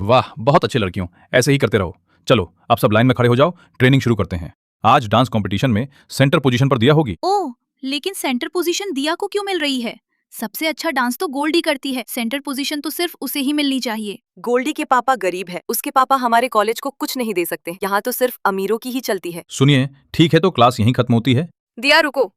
वाह, बहुत अच्छे लड़कियों, ऐसे ही करते रहो। चलो अब सब लाइन में खड़े हो जाओ, ट्रेनिंग शुरू करते हैं। आज डांस कंपटीशन में सेंटर पोजीशन पर दिया होगी। ओह, लेकिन सेंटर पोजीशन दिया को क्यों मिल रही है? सबसे अच्छा डांस तो गोल्डी करती है, सेंटर पोजीशन तो सिर्फ उसे ही मिलनी चाहिए। गोल्डी के पापा गरीब है, उसके पापा हमारे कॉलेज को कुछ नहीं दे सकते। यहाँ तो सिर्फ अमीरों की ही चलती है। सुनिए, ठीक है तो क्लास यहीं खत्म होती है। दिया रुको,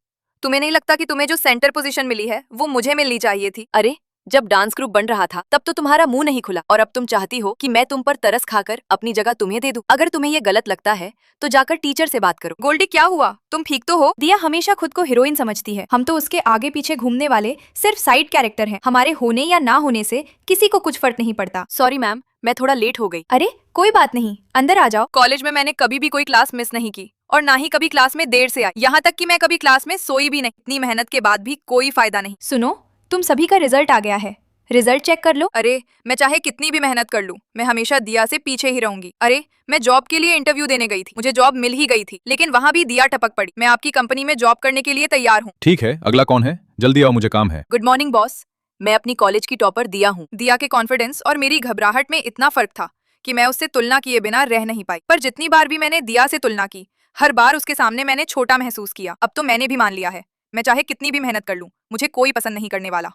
तुम्हें नहीं लगता कि तुम्हें जो सेंटर पोजीशन मिली है वो मुझे मिलनी चाहिए थी? अरे जब डांस ग्रुप बन रहा था तब तो तुम्हारा मुंह नहीं खुला, और अब तुम चाहती हो कि मैं तुम पर तरस खाकर अपनी जगह तुम्हें दे दूं। अगर तुम्हें ये गलत लगता है तो जाकर टीचर से बात करो। गोल्डी क्या हुआ, तुम ठीक तो हो? दिया हमेशा खुद को हीरोइन समझती है, हम तो उसके आगे पीछे घूमने वाले सिर्फ साइड कैरेक्टर हैं। हमारे होने या ना होने से किसी को कुछ फर्क नहीं पड़ता। सॉरी मैम, मैं थोड़ा लेट हो गई। अरे कोई बात नहीं, अंदर आ जाओ। कॉलेज में मैंने कभी भी कोई क्लास मिस नहीं की, और ना ही कभी क्लास में देर से आई। यहाँ तक कि मैं कभी क्लास में सोई भी नहीं। इतनी मेहनत के बाद भी कोई फायदा नहीं। सुनो, तुम सभी का रिजल्ट आ गया है, रिजल्ट चेक कर लो। अरे मैं चाहे कितनी भी मेहनत कर लूं, मैं हमेशा दिया से पीछे ही रहूंगी। अरे मैं जॉब के लिए इंटरव्यू देने गई थी, मुझे जॉब मिल ही गई थी, लेकिन वहाँ भी दिया टपक पड़ी। मैं आपकी कंपनी में जॉब करने के लिए तैयार हूँ। ठीक है, अगला कौन है? जल्दी आओ, मुझे काम है। गुड मॉर्निंग बॉस, मैं अपनी कॉलेज की टॉपर दिया हूँ। दिया के कॉन्फिडेंस और मेरी घबराहट में इतना फर्क था कि मैं उससे तुलना किए बिना रह नहीं पाई। पर जितनी बार भी मैंने दिया से तुलना की, हर बार उसके सामने मैंने छोटा महसूस किया। अब तो मैंने भी मान लिया है, मैं चाहे कितनी भी मेहनत कर लूं, मुझे कोई पसंद नहीं करने वाला।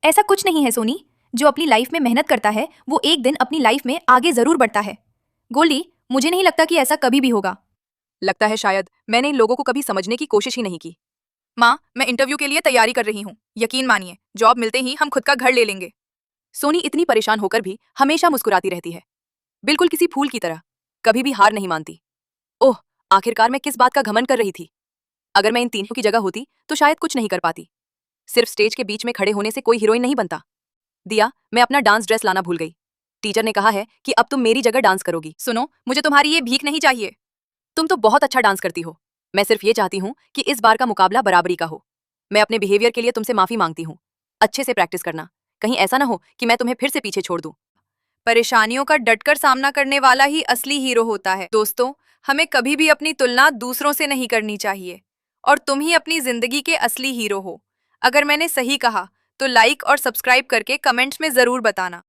ऐसा कुछ नहीं है सोनी, जो अपनी लाइफ में मेहनत करता है वो एक दिन अपनी लाइफ में आगे जरूर बढ़ता है। गोल्डी, मुझे नहीं लगता कि ऐसा कभी भी होगा। लगता है शायद मैंने इन लोगों को कभी समझने की कोशिश ही नहीं की। माँ, मैं इंटरव्यू के लिए तैयारी कर रही हूँ, यकीन मानिए जॉब मिलते ही हम खुद का घर ले लेंगे। सोनी इतनी परेशान होकर भी हमेशा मुस्कुराती रहती है, बिल्कुल किसी फूल की तरह, कभी भी हार नहीं मानती। ओह, आखिरकार मैं किस बात का घमंड कर रही थी? अगर मैं इन तीनों की जगह होती तो शायद कुछ नहीं कर पाती। सिर्फ स्टेज के बीच में खड़े होने से कोई हीरोइन नहीं बनता। दिया, मैं अपना डांस ड्रेस लाना भूल गई। टीचर ने कहा है कि अब तुम मेरी जगह डांस करोगी। सुनो, मुझे तुम्हारी ये भीख नहीं चाहिए, तुम तो बहुत अच्छा डांस करती हो। मैं सिर्फ ये चाहती हूँ कि इस बार का मुकाबला बराबरी का हो। मैं अपने बिहेवियर के लिए तुमसे माफी मांगती हूँ। अच्छे से प्रैक्टिस करना, कहीं ऐसा ना हो कि मैं तुम्हें फिर से पीछे छोड़ दूं। परेशानियों का डटकर सामना करने वाला ही असली हीरो होता है। दोस्तों, हमें कभी भी अपनी तुलना दूसरों से नहीं करनी चाहिए, और तुम ही अपनी जिंदगी के असली हीरो हो। अगर मैंने सही कहा तो लाइक और सब्सक्राइब करके कमेंट्स में जरूर बताना।